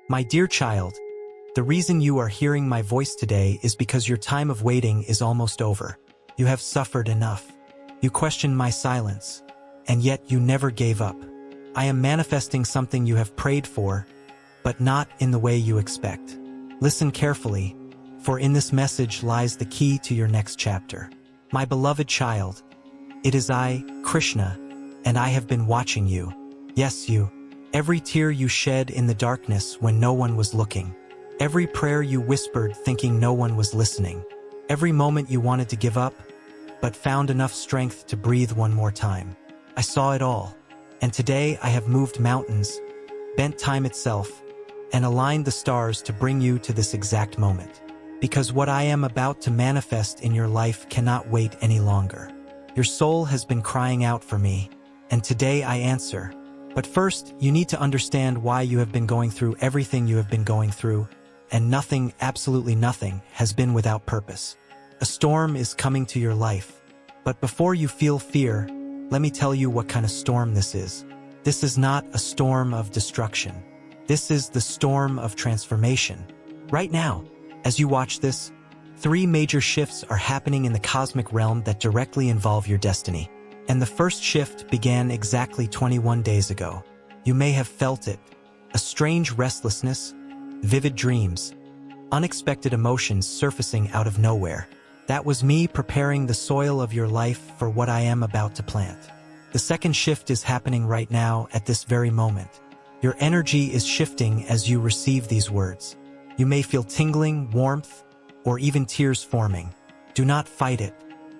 My dear child, the reason you are hearing my voice today is because your time of waiting is almost over. You have suffered enough. You questioned my silence, and yet you never gave up. I am manifesting something you have prayed for, but not in the way you expect. Listen carefully, for in this message lies the key to your next chapter. My beloved child, it is I, Krishna, and I have been watching you. Yes, you. Every tear you shed in the darkness when no one was looking. Every prayer you whispered thinking no one was listening. Every moment you wanted to give up, but found enough strength to breathe one more time. I saw it all. And today I have moved mountains, bent time itself, and aligned the stars to bring you to this exact moment. Because what I am about to manifest in your life cannot wait any longer. Your soul has been crying out for me, and today I answer. But first, you need to understand why you have been going through everything you have been going through, and nothing, absolutely nothing, has been without purpose. A storm is coming to your life. But before you feel fear, let me tell you what kind of storm this is. This is not a storm of destruction. This is the storm of transformation. Right now, as you watch this, 3 major shifts are happening in the cosmic realm that directly involve your destiny. And the first shift began exactly 21 days ago. You may have felt it. A strange restlessness, vivid dreams, unexpected emotions surfacing out of nowhere. That was me preparing the soil of your life for what I am about to plant. The second shift is happening right now at this very moment. Your energy is shifting as you receive these words. You may feel tingling, warmth, or even tears forming. Do not fight it.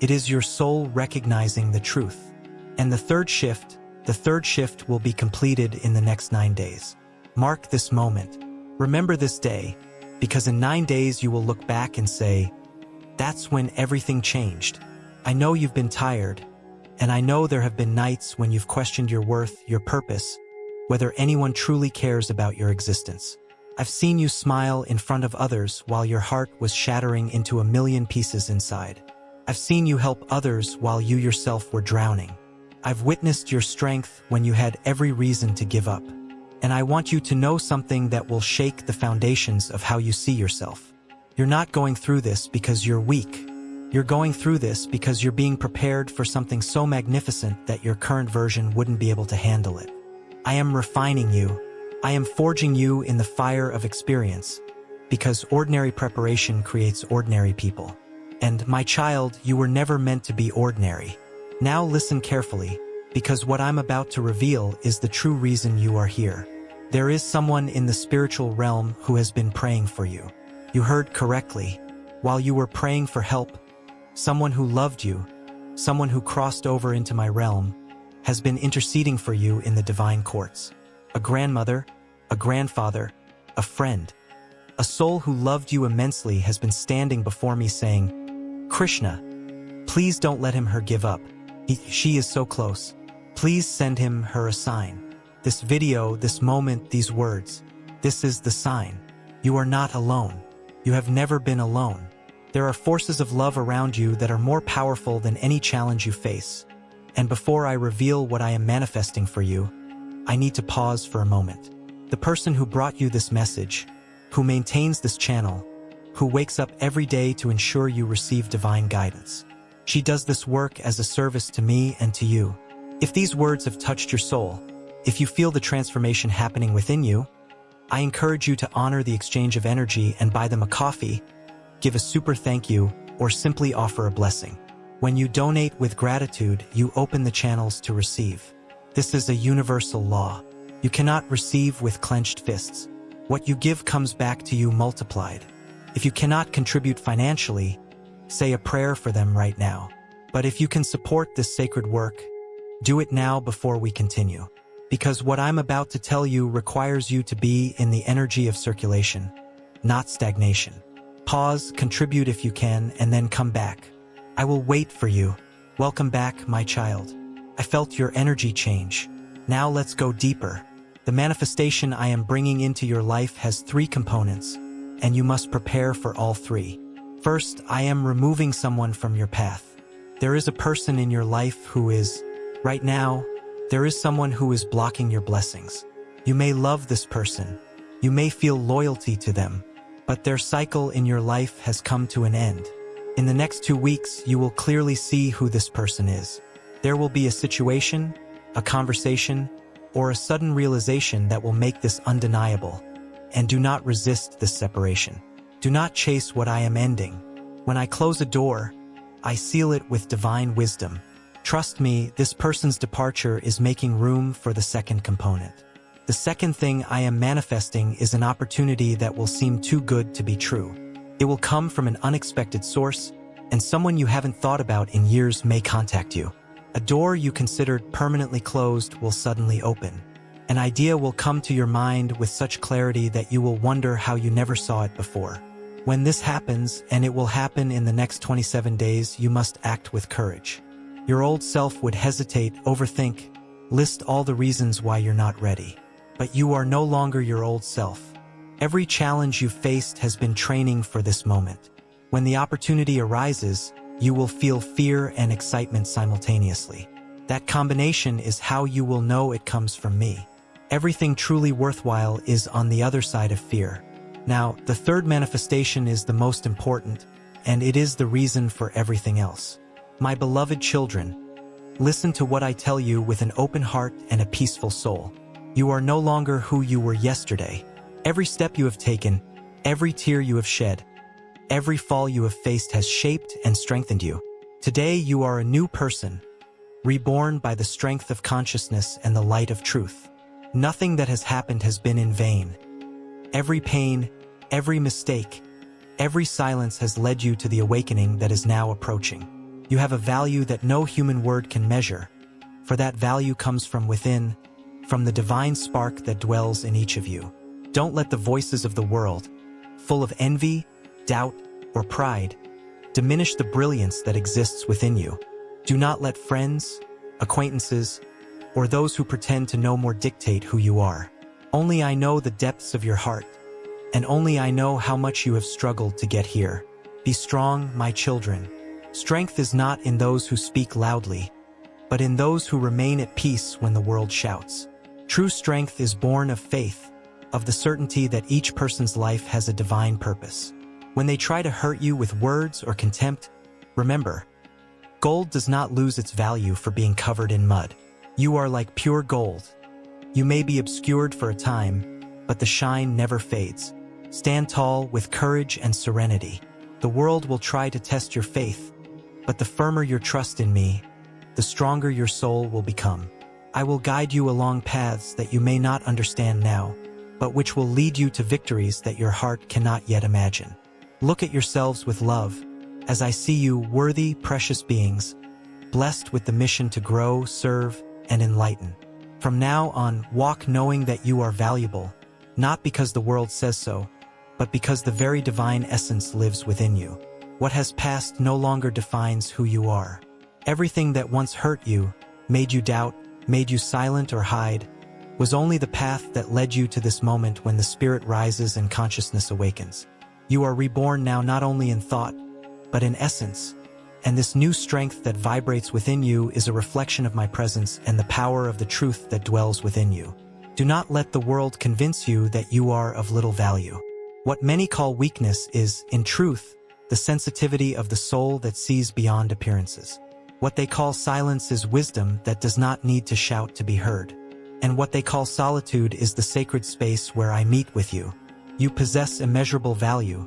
It is your soul recognizing the truth. And the third shift will be completed in the next 9 days. Mark this moment. Remember this day, because in 9 days you will look back and say, that's when everything changed. I know you've been tired, and I know there have been nights when you've questioned your worth, your purpose, whether anyone truly cares about your existence. I've seen you smile in front of others while your heart was shattering into a million pieces inside. I've seen you help others while you yourself were drowning. I've witnessed your strength when you had every reason to give up. And I want you to know something that will shake the foundations of how you see yourself. You're not going through this because you're weak. You're going through this because you're being prepared for something so magnificent that your current version wouldn't be able to handle it. I am refining you. I am forging you in the fire of experience, because ordinary preparation creates ordinary people. And, my child, you were never meant to be ordinary. Now listen carefully, because what I'm about to reveal is the true reason you are here. There is someone in the spiritual realm who has been praying for you. You heard correctly. While you were praying for help, someone who loved you, someone who crossed over into my realm, has been interceding for you in the divine courts. A grandmother, a grandfather, a friend, a soul who loved you immensely has been standing before me saying, Krishna, please don't let her give up. She is so close. Please send her a sign. This video, this moment, these words. This is the sign. You are not alone. You have never been alone. There are forces of love around you that are more powerful than any challenge you face. And before I reveal what I am manifesting for you, I need to pause for a moment. The person who brought you this message, who maintains this channel, who wakes up every day to ensure you receive divine guidance. She does this work as a service to me and to you. If these words have touched your soul, if you feel the transformation happening within you, I encourage you to honor the exchange of energy and buy them a coffee, give a super thank you, or simply offer a blessing. When you donate with gratitude, you open the channels to receive. This is a universal law. You cannot receive with clenched fists. What you give comes back to you multiplied. If you cannot contribute financially, say a prayer for them right now. But if you can support this sacred work, do it now before we continue. Because what I'm about to tell you requires you to be in the energy of circulation, not stagnation. Pause, contribute if you can, and then come back. I will wait for you. Welcome back, my child. I felt your energy change. Now let's go deeper. The manifestation I am bringing into your life has 3 components, and you must prepare for all 3. First, I am removing someone from your path. There is a person in your life who is, right now, there is someone who is blocking your blessings. You may love this person, You may feel loyalty to them, but their cycle in your life has come to an end. In the next 2 weeks, you will clearly see who this person is. There will be a situation, a conversation, or a sudden realization that will make this undeniable. And do not resist this separation. Do not chase what I am ending. When I close a door, I seal it with divine wisdom. Trust me, this person's departure is making room for the second component. The second thing I am manifesting is an opportunity that will seem too good to be true. It will come from an unexpected source, and someone you haven't thought about in years may contact you. A door you considered permanently closed will suddenly open. An idea will come to your mind with such clarity that you will wonder how you never saw it before. When this happens, and it will happen in the next 27 days, you must act with courage. Your old self would hesitate, overthink, list all the reasons why you're not ready. But you are no longer your old self. Every challenge you've faced has been training for this moment. When the opportunity arises, you will feel fear and excitement simultaneously. That combination is how you will know it comes from me. Everything truly worthwhile is on the other side of fear. Now, the third manifestation is the most important, and it is the reason for everything else. My beloved children, listen to what I tell you with an open heart and a peaceful soul. You are no longer who you were yesterday. Every step you have taken, every tear you have shed, every fall you have faced has shaped and strengthened you. Today you are a new person, reborn by the strength of consciousness and the light of truth. Nothing that has happened has been in vain. Every pain, every mistake, every silence has led you to the awakening that is now approaching. You have a value that no human word can measure, for that value comes from within, from the divine spark that dwells in each of you. Don't let the voices of the world, full of envy, doubt, or pride, diminish the brilliance that exists within you. Do not let friends, acquaintances, or those who pretend to know more dictate who you are. Only I know the depths of your heart, and only I know how much you have struggled to get here. Be strong, my children. Strength is not in those who speak loudly, but in those who remain at peace when the world shouts. True strength is born of faith, of the certainty that each person's life has a divine purpose. When they try to hurt you with words or contempt, remember, gold does not lose its value for being covered in mud. You are like pure gold. You may be obscured for a time, but the shine never fades. Stand tall with courage and serenity. The world will try to test your faith, but the firmer your trust in me, the stronger your soul will become. I will guide you along paths that you may not understand now, but which will lead you to victories that your heart cannot yet imagine. Look at yourselves with love, as I see you worthy, precious beings, blessed with the mission to grow, serve, and enlighten. From now on, walk knowing that you are valuable, not because the world says so, but because the very divine essence lives within you. What has passed no longer defines who you are. Everything that once hurt you, made you doubt, made you silent or hide, was only the path that led you to this moment when the spirit rises and consciousness awakens. You are reborn now not only in thought, but in essence, and this new strength that vibrates within you is a reflection of my presence and the power of the truth that dwells within you. Do not let the world convince you that you are of little value. What many call weakness is, in truth, the sensitivity of the soul that sees beyond appearances. What they call silence is wisdom that does not need to shout to be heard. And what they call solitude is the sacred space where I meet with you. You possess immeasurable value,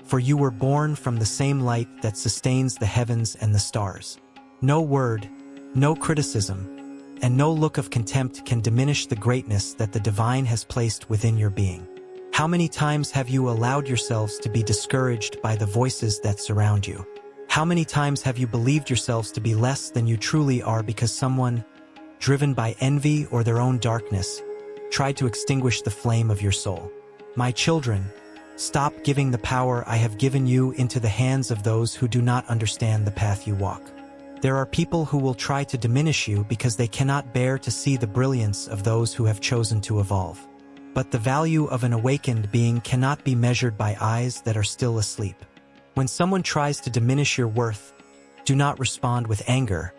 for you were born from the same light that sustains the heavens and the stars. No word, no criticism, and no look of contempt can diminish the greatness that the divine has placed within your being. How many times have you allowed yourselves to be discouraged by the voices that surround you? How many times have you believed yourselves to be less than you truly are because someone, driven by envy or their own darkness, tried to extinguish the flame of your soul? My children, stop giving the power I have given you into the hands of those who do not understand the path you walk. There are people who will try to diminish you because they cannot bear to see the brilliance of those who have chosen to evolve. But the value of an awakened being cannot be measured by eyes that are still asleep. When someone tries to diminish your worth, do not respond with anger,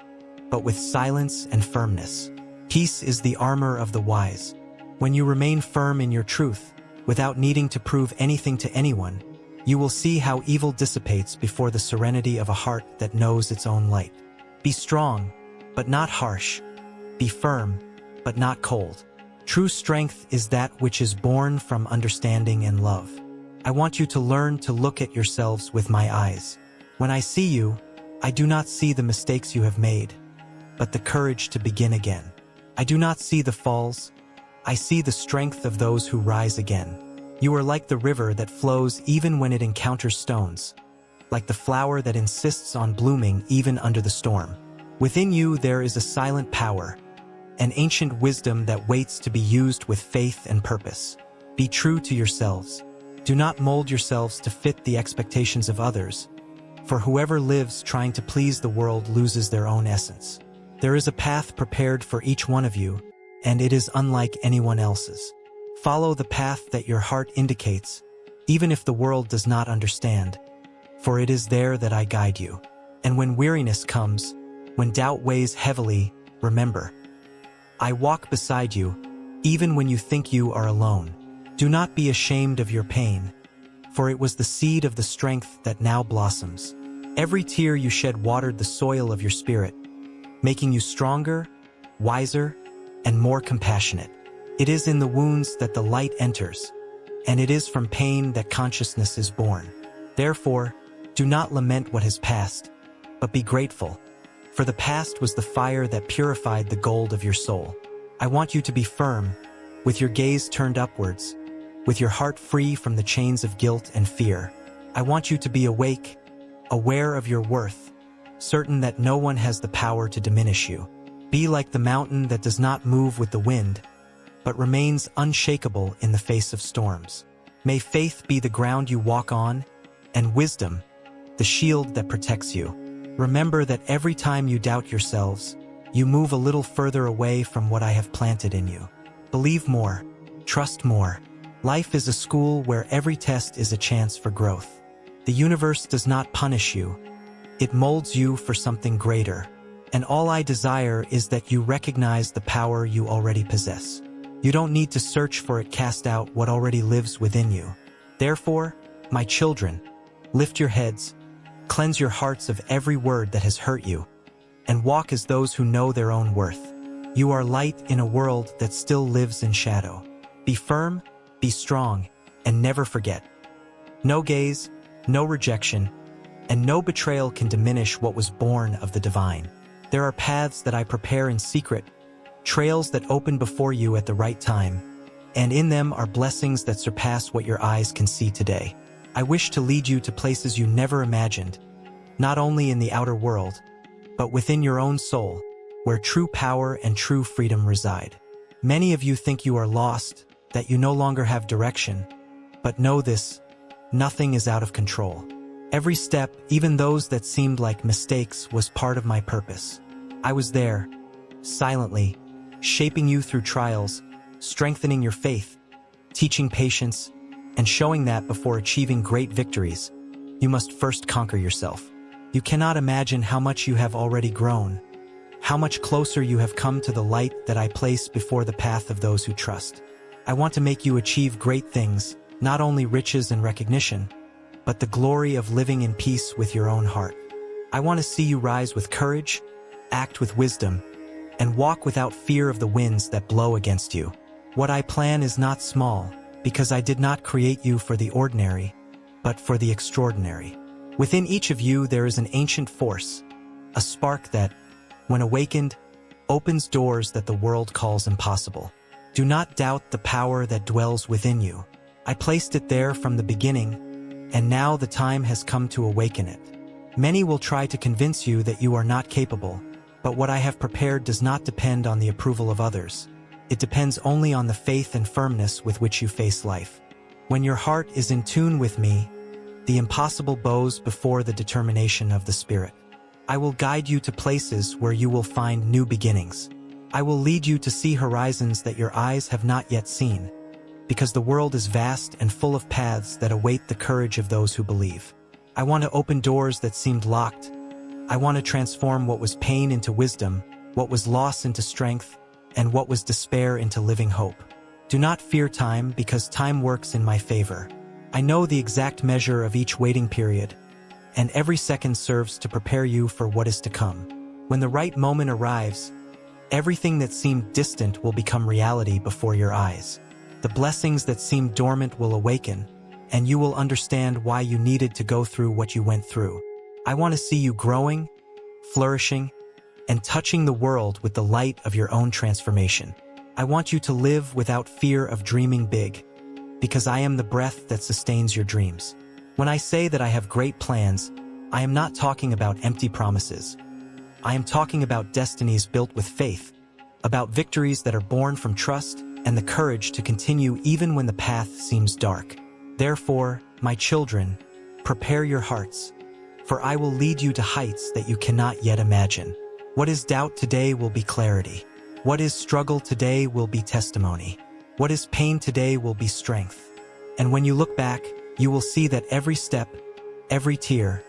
but with silence and firmness. Peace is the armor of the wise. When you remain firm in your truth, without needing to prove anything to anyone, you will see how evil dissipates before the serenity of a heart that knows its own light. Be strong, but not harsh. Be firm, but not cold. True strength is that which is born from understanding and love. I want you to learn to look at yourselves with my eyes. When I see you, I do not see the mistakes you have made, but the courage to begin again. I do not see the falls. I see the strength of those who rise again. You are like the river that flows even when it encounters stones, like the flower that insists on blooming even under the storm. Within you there is a silent power, an ancient wisdom that waits to be used with faith and purpose. Be true to yourselves. Do not mold yourselves to fit the expectations of others, for whoever lives trying to please the world loses their own essence. There is a path prepared for each one of you, and it is unlike anyone else's. Follow the path that your heart indicates, even if the world does not understand, for it is there that I guide you. And when weariness comes, when doubt weighs heavily, remember, I walk beside you, even when you think you are alone. Do not be ashamed of your pain, for it was the seed of the strength that now blossoms. Every tear you shed watered the soil of your spirit, making you stronger, wiser, and more compassionate. It is in the wounds that the light enters, and it is from pain that consciousness is born. Therefore, do not lament what has passed, but be grateful, for the past was the fire that purified the gold of your soul. I want you to be firm, with your gaze turned upwards, with your heart free from the chains of guilt and fear. I want you to be awake, aware of your worth, certain that no one has the power to diminish you. Be like the mountain that does not move with the wind, but remains unshakable in the face of storms. May faith be the ground you walk on, and wisdom, the shield that protects you. Remember that every time you doubt yourselves, you move a little further away from what I have planted in you. Believe more, trust more. Life is a school where every test is a chance for growth. The universe does not punish you. It molds you for something greater. And all I desire is that you recognize the power you already possess. You don't need to search for it, cast out what already lives within you. Therefore, my children, lift your heads, cleanse your hearts of every word that has hurt you, and walk as those who know their own worth. You are light in a world that still lives in shadow. Be firm, be strong, and never forget. No gaze, no rejection, and no betrayal can diminish what was born of the divine. There are paths that I prepare in secret, trails that open before you at the right time, and in them are blessings that surpass what your eyes can see today. I wish to lead you to places you never imagined, not only in the outer world, but within your own soul, where true power and true freedom reside. Many of you think you are lost, that you no longer have direction, but know this, nothing is out of control. Every step, even those that seemed like mistakes, was part of my purpose. I was there, silently, shaping you through trials, strengthening your faith, teaching patience, and showing that before achieving great victories, you must first conquer yourself. You cannot imagine how much you have already grown, how much closer you have come to the light that I place before the path of those who trust. I want to make you achieve great things, not only riches and recognition, but the glory of living in peace with your own heart. I want to see you rise with courage, act with wisdom, and walk without fear of the winds that blow against you. What I plan is not small, because I did not create you for the ordinary, but for the extraordinary. Within each of you there is an ancient force, a spark that, when awakened, opens doors that the world calls impossible. Do not doubt the power that dwells within you. I placed it there from the beginning, and now the time has come to awaken it. Many will try to convince you that you are not capable, but what I have prepared does not depend on the approval of others. It depends only on the faith and firmness with which you face life. When your heart is in tune with me, the impossible bows before the determination of the Spirit. I will guide you to places where you will find new beginnings. I will lead you to see horizons that your eyes have not yet seen, because the world is vast and full of paths that await the courage of those who believe. I want to open doors that seemed locked. I want to transform what was pain into wisdom, what was loss into strength, and what was despair into living hope. Do not fear time, because time works in my favor. I know the exact measure of each waiting period, and every second serves to prepare you for what is to come. When the right moment arrives, everything that seemed distant will become reality before your eyes. The blessings that seemed dormant will awaken, and you will understand why you needed to go through what you went through. I want to see you growing, flourishing, and touching the world with the light of your own transformation. I want you to live without fear of dreaming big, because I am the breath that sustains your dreams. When I say that I have great plans, I am not talking about empty promises. I am talking about destinies built with faith, about victories that are born from trust and the courage to continue even when the path seems dark. Therefore, my children, prepare your hearts, for I will lead you to heights that you cannot yet imagine. What is doubt today will be clarity. What is struggle today will be testimony. What is pain today will be strength. And when you look back, you will see that every step, every tear,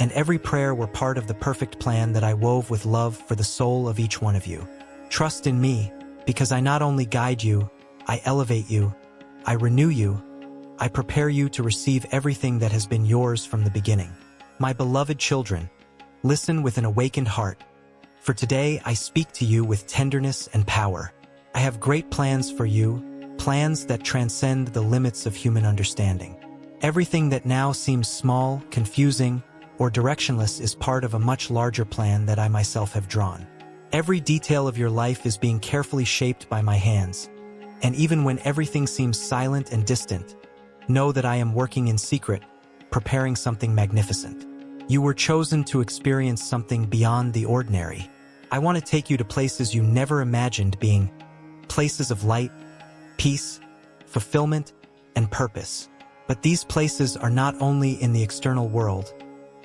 and every prayer were part of the perfect plan that I wove with love for the soul of each one of you. Trust in me, because I not only guide you, I elevate you, I renew you, I prepare you to receive everything that has been yours from the beginning. My beloved children, listen with an awakened heart, for today I speak to you with tenderness and power. I have great plans for you, plans that transcend the limits of human understanding. Everything that now seems small, confusing, or directionless is part of a much larger plan that I myself have drawn. Every detail of your life is being carefully shaped by my hands, and even when everything seems silent and distant, know that I am working in secret, preparing something magnificent. You were chosen to experience something beyond the ordinary. I want to take you to places you never imagined being, places of light, peace, fulfillment, and purpose. But these places are not only in the external world,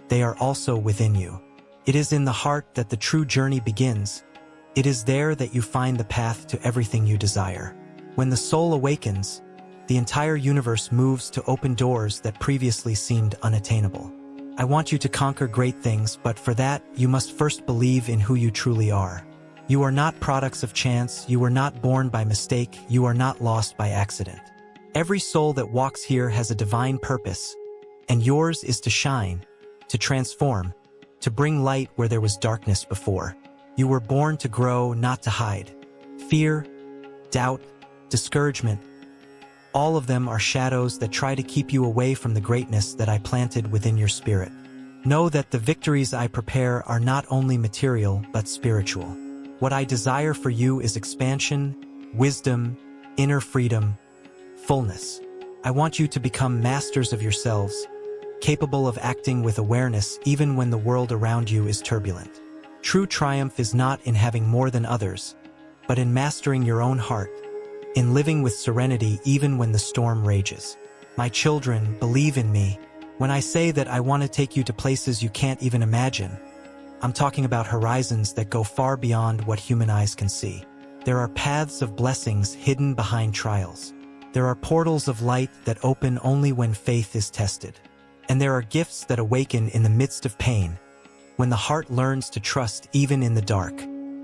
they are also within you. It is in the heart that the true journey begins. It is there that you find the path to everything you desire. When the soul awakens, the entire universe moves to open doors that previously seemed unattainable. I want you to conquer great things, but for that, you must first believe in who you truly are. You are not products of chance, you were not born by mistake, you are not lost by accident. Every soul that walks here has a divine purpose, and yours is to shine, to transform, to bring light where there was darkness before. You were born to grow, not to hide. Fear, doubt, discouragement, all of them are shadows that try to keep you away from the greatness that I planted within your spirit. Know that the victories I prepare are not only material, but spiritual. What I desire for you is expansion, wisdom, inner freedom, fullness. I want you to become masters of yourselves, capable of acting with awareness even when the world around you is turbulent. True triumph is not in having more than others, but in mastering your own heart, in living with serenity even when the storm rages. My children, believe in me. When I say that I want to take you to places you can't even imagine, I'm talking about horizons that go far beyond what human eyes can see. There are paths of blessings hidden behind trials. There are portals of light that open only when faith is tested. And there are gifts that awaken in the midst of pain, when the heart learns to trust even in the dark.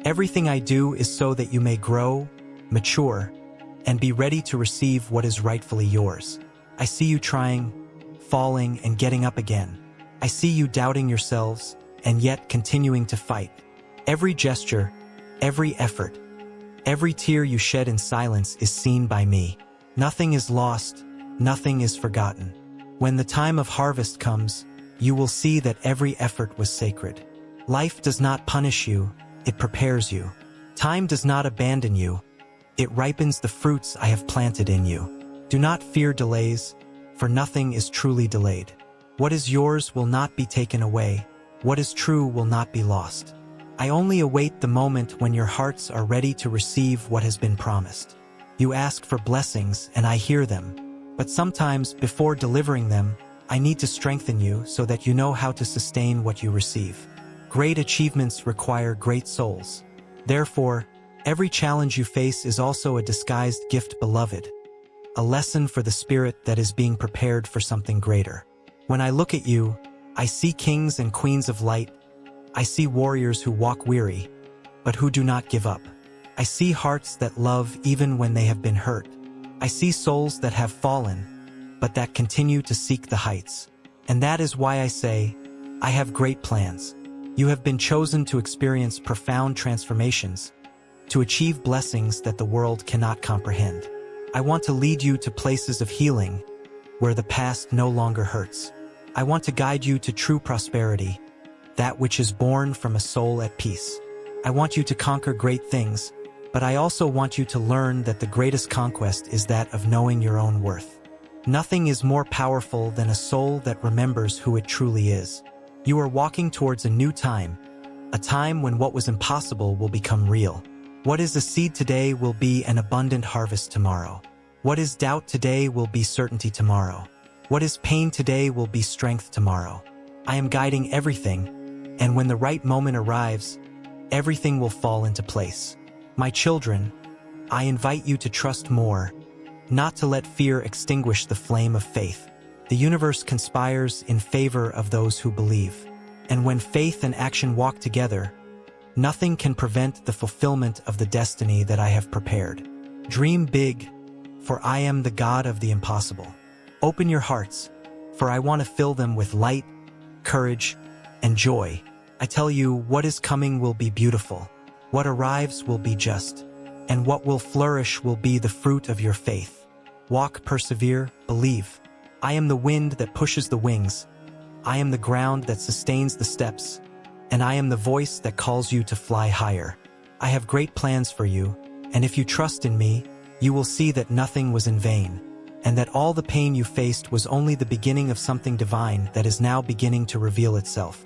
Everything I do is so that you may grow, mature, and be ready to receive what is rightfully yours. I see you trying, falling, and getting up again. I see you doubting yourselves, and yet continuing to fight. Every gesture, every effort, every tear you shed in silence is seen by me. Nothing is lost, nothing is forgotten. When the time of harvest comes, you will see that every effort was sacred. Life does not punish you, it prepares you. Time does not abandon you, it ripens the fruits I have planted in you. Do not fear delays, for nothing is truly delayed. What is yours will not be taken away. What is true will not be lost. I only await the moment when your hearts are ready to receive what has been promised. You ask for blessings, and I hear them. But sometimes, before delivering them, I need to strengthen you so that you know how to sustain what you receive. Great achievements require great souls. Therefore, every challenge you face is also a disguised gift, beloved, a lesson for the spirit that is being prepared for something greater. When I look at you, I see kings and queens of light. I see warriors who walk weary, but who do not give up. I see hearts that love even when they have been hurt, I see souls that have fallen, but that continue to seek the heights. And that is why I say, I have great plans. You have been chosen to experience profound transformations, to achieve blessings that the world cannot comprehend. I want to lead you to places of healing, where the past no longer hurts. I want to guide you to true prosperity, that which is born from a soul at peace. I want you to conquer great things, but I also want you to learn that the greatest conquest is that of knowing your own worth. Nothing is more powerful than a soul that remembers who it truly is. You are walking towards a new time, a time when what was impossible will become real. What is a seed today will be an abundant harvest tomorrow. What is doubt today will be certainty tomorrow. What is pain today will be strength tomorrow. I am guiding everything, and when the right moment arrives, everything will fall into place. My children, I invite you to trust more, not to let fear extinguish the flame of faith. The universe conspires in favor of those who believe. And when faith and action walk together, nothing can prevent the fulfillment of the destiny that I have prepared. Dream big, for I am the God of the impossible. Open your hearts, for I want to fill them with light, courage, and joy. I tell you, what is coming will be beautiful. What arrives will be just. And what will flourish will be the fruit of your faith. Walk, persevere, believe. I am the wind that pushes the wings. I am the ground that sustains the steps. And I am the voice that calls you to fly higher. I have great plans for you, and if you trust in me, you will see that nothing was in vain, and that all the pain you faced was only the beginning of something divine that is now beginning to reveal itself.